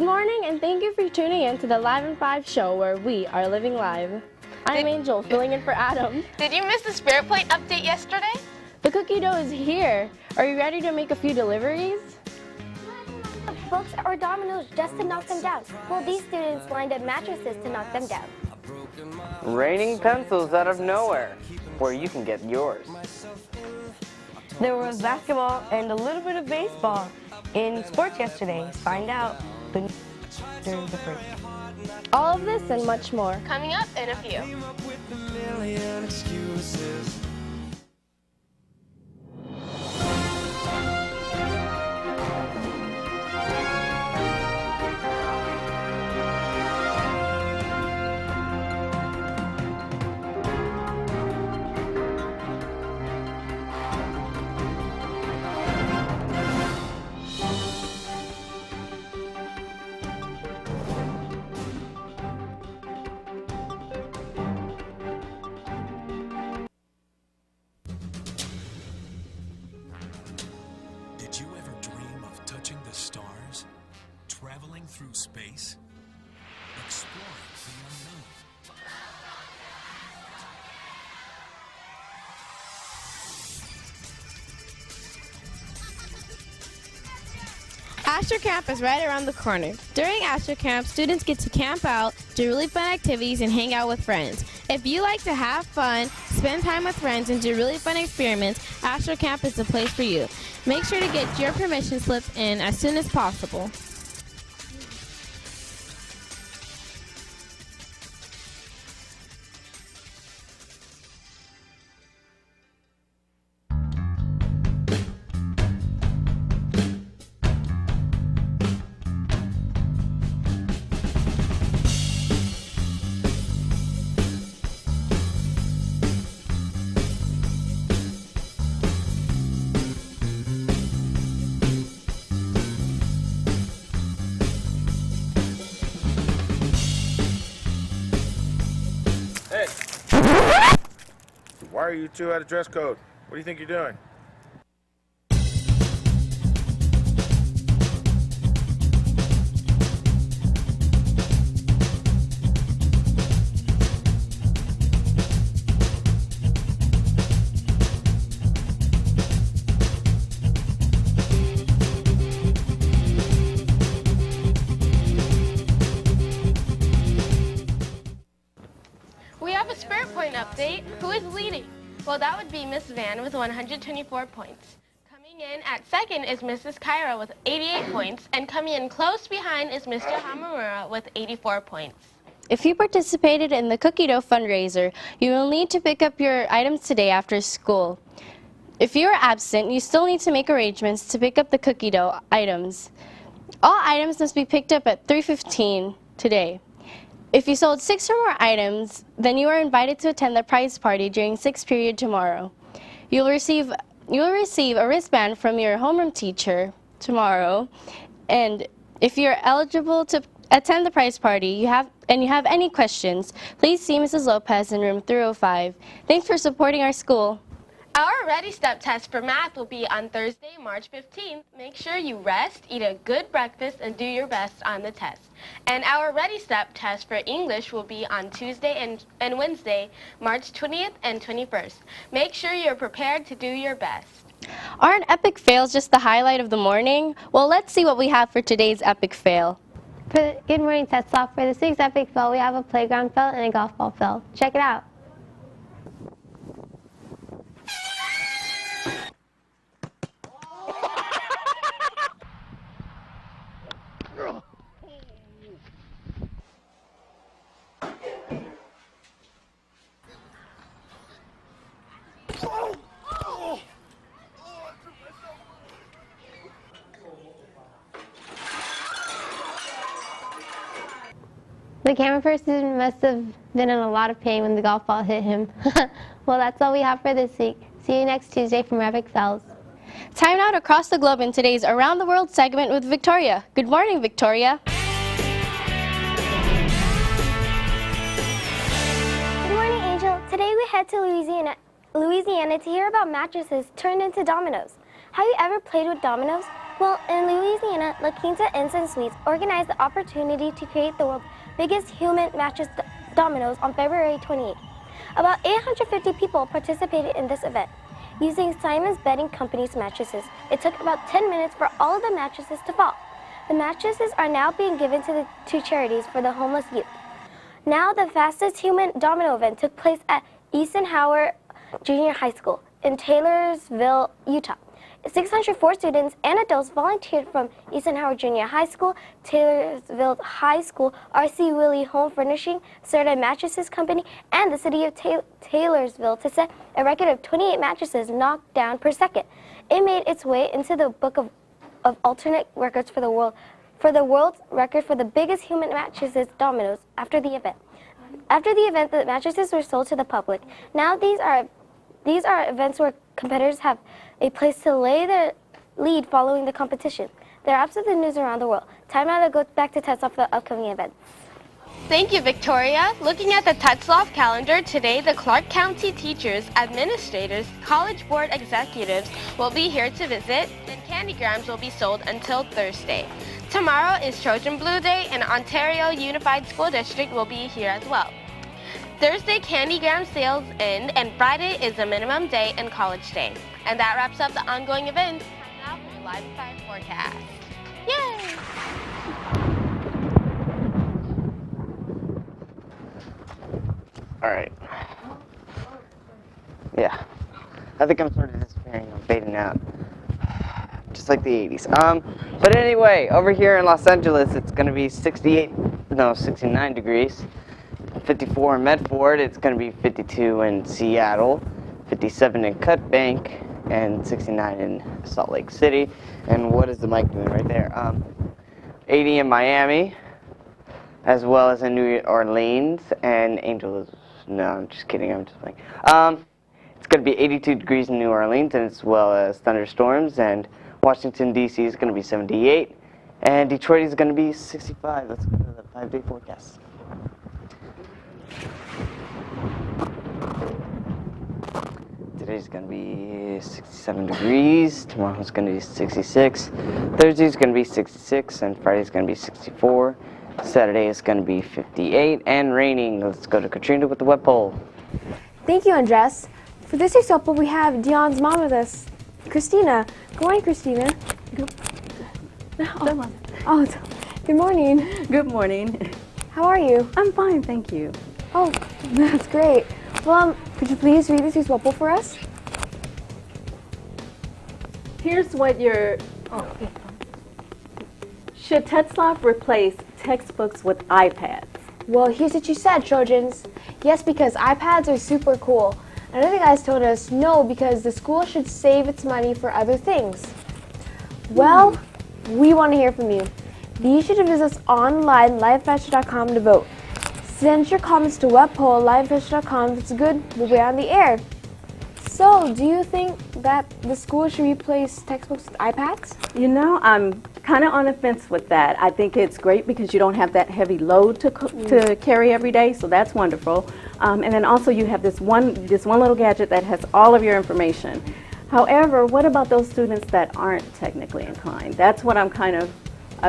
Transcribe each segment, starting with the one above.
Good morning, and thank you for tuning in to the Live in 5 show where we are living live. I'm Angel, filling in for Adam. Did you miss the Spirit Plate update yesterday? The cookie dough is here. Are you ready to make a few deliveries? Books or dominoes just to knock them down. Well, these students lined up mattresses to knock them down. Raining pencils out of nowhere, where you can get yours. There was basketball and a little bit of baseball in sports yesterday. Find out during the break. All of this and much more Coming up in a few. Did you ever dream of touching the stars? Traveling through space? Exploring the unknown? Astro Camp is right around the corner. During Astro Camp, students get to camp out, do really fun activities, and hang out with friends. If you like to have fun, spend time with friends, and do really fun experiments, Astro Camp is the place for you. Make sure to get your permission slips in as soon as possible. Hey! Why are you two out of dress code? What do you think you're doing? We have a Spirit Point update. Who is leading? Well, that would be Miss Van with 124 points. Coming in at second is Mrs. Kyra with 88 points, and coming in close behind is Mr. Hamamura with 84 points. If you participated in the cookie dough fundraiser, you will need to pick up your items today after school. If you are absent, you still need to make arrangements to pick up the cookie dough items. All items must be picked up at 3:15 today. If you sold 6 or more items, then you are invited to attend the prize party during 6th period tomorrow. You will receive a wristband from your homeroom teacher tomorrow, and if you're eligible to attend the prize party you have any questions, please see Mrs. Lopez in room 305. Thanks for supporting our school. Our Ready Step test for math will be on Thursday, March 15th. Make sure you rest, eat a good breakfast, and do your best on the test. And our Ready Step test for English will be on Tuesday and Wednesday, March 20th and 21st. Make sure you're prepared to do your best. Aren't epic fails just the highlight of the morning? Well, let's see what we have for today's epic fail. Good morning, Tetzlaff. For this week's epic fail, we have a playground fail and a golf ball fail. Check it out. The camera person must have been in a lot of pain when the golf ball hit him. Well, that's all we have for this week. See you next Tuesday from Epic Fails. Time out across the globe in today's Around the World segment with Victoria. Good morning, Victoria. Good morning, Angel. Today we head to Louisiana to hear about mattresses turned into dominoes. Have you ever played with dominoes? Well, in Louisiana, La Quinta Inns and Suites organized the opportunity to create the world's biggest human mattress dominoes on February 28th. About 850 people participated in this event. Using Simon's Bedding Company's mattresses, it took about 10 minutes for all of the mattresses to fall. The mattresses are now being given to charities for the homeless youth. Now, the fastest human domino event took place at Eisenhower Junior High School in Taylorsville, Utah. 604 students and adults volunteered from Eisenhower Junior High School, Taylorsville High School, R.C. Willey Home Furnishing, Certain Mattresses Company, and the city of Taylorsville to set a record of 28 mattresses knocked down per second. It made its way into the book of alternate records for the world's record for the biggest human mattresses dominoes after the event. After the event, the mattresses were sold to the public. Now these are events where competitors have a place to lay their lead following the competition. They're absolute news around the world. Time now to go back to Tetzlaff for the upcoming events. Thank you, Victoria. Looking at the Tetzlaff calendar, today the Clark County teachers, administrators, college board executives will be here to visit, and candygrams will be sold until Thursday. Tomorrow is Trojan Blue Day, and Ontario Unified School District will be here as well. Thursday, candygram sales end, and Friday is a minimum day and college day. And that wraps up the ongoing events. Time now for your live fire forecast. Yay! All right. Yeah. I think I'm sort of disappearing. I'm fading out. Just like the 80s. But anyway, over here in Los Angeles, it's going to be 69 degrees. 54 in Medford, it's going to be 52 in Seattle, 57 in Cut Bank, and 69 in Salt Lake City. And what is the mic doing right there? 80 in Miami, as well as in New Orleans, and Angels. No, I'm just kidding, I'm just playing. It's going to be 82 degrees in New Orleans, and as well as thunderstorms, and Washington, D.C. is going to be 78, and Detroit is going to be 65. Let's go to the 5-day forecast. Today's going to be 67 degrees, tomorrow's going to be 66, Thursday's going to be 66, and Friday's going to be 64, Saturday is going to be 58, and raining. Let's go to Katrina with the web poll. Thank you, Andres. For this week's web poll, we have Dion's mom with us, Christina. Good morning, Christina. Good morning. Good morning. How are you? I'm fine, thank you. Oh, that's great. Well, could you please read this week's web poll for us? Here's what should Tetzlaff replace textbooks with iPads? Well, here's what you said, Trojans. Yes, because iPads are super cool. Another guys told us no, because the school should save its money for other things. Well, we want to hear from you. Be sure to visit us online, livefetcher.com, to vote. Send your comments to webpoll@livefetcher.com. If it's good, we'll be on the air. So, do you think that the school should replace textbooks with iPads? You know, I'm kind of on the fence with that. I think it's great because you don't have that heavy load to carry every day, so that's wonderful. And then also you have this one little gadget that has all of your information. However, what about those students that aren't technically inclined? That's what I'm kind of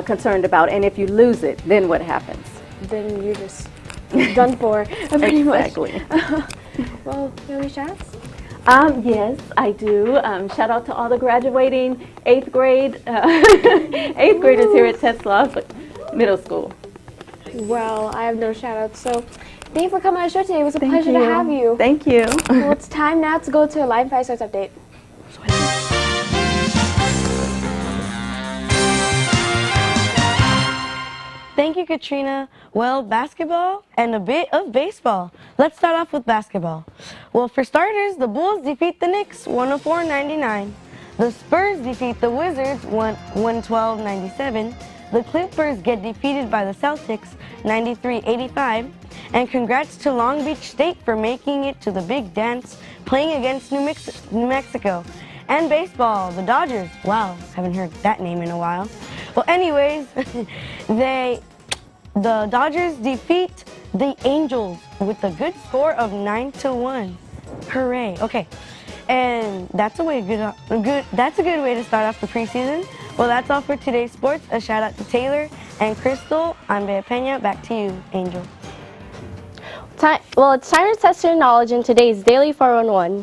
concerned about. And if you lose it, then what happens? Then you're just done for, pretty exactly. much. Well, you have any shots? Yes, I do. Shout out to all the graduating 8th graders here at Tetzlaff Middle School. Well, I have no shout outs, so thank you for coming on the show today. It was a pleasure to have you. Thank you. Well, it's time now to go to a live fire source update. Thank you, Katrina. Well, basketball and a bit of baseball. Let's start off with basketball. Well, for starters, the Bulls defeat the Knicks 104-99. The Spurs defeat the Wizards 112-97. The Clippers get defeated by the Celtics 93-85. And congrats to Long Beach State for making it to the big dance, playing against New Mexico. And baseball, the Dodgers. Wow, haven't heard that name in a while. Well, anyways, the Dodgers defeat the Angels with a good score of 9-1. Hooray! Okay, and that's a good way to start off the preseason. Well, that's all for today's sports. A shout out to Taylor and Crystal. I'm Bea Pena. Back to you, Angel. Well, it's time to test your knowledge in today's Daily 411.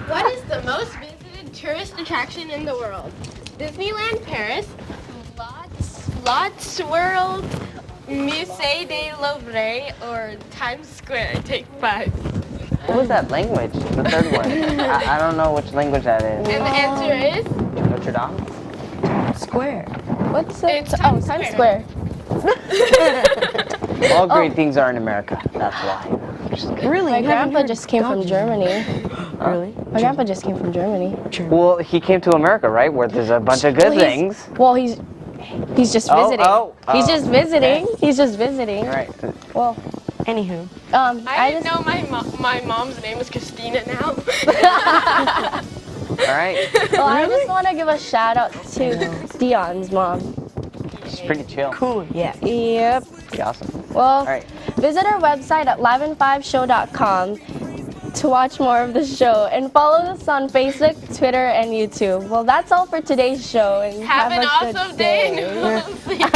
What is the most visited tourist attraction in the world? Disneyland Paris, Lots World, Musée du Louvre, or Times Square? Take 5. What was that language? The third one. I don't know which language that is. And the answer is? Notre Dame? Square. What's it? It's Times Square. All great things are in America. That's why. Just kidding. Really? My grandpa just came from Germany. Really? My grandpa just came from Germany. Well, he came to America, right? Where there's a bunch of good things. Well, he's just visiting. He's just visiting. Okay. He's just visiting. All right. Well, anywho. I didn't know my mom's name was Christina now. All right. Well, I just want to give a shout out to Dion's mom. She's pretty chill. Cool, yeah. Yep. Pretty awesome. Well, All right. visit our website at live5show.com to watch more of the show and follow us on Facebook, Twitter, and YouTube. Well, that's all for today's show. And Have an a good awesome day. day. We'll see you.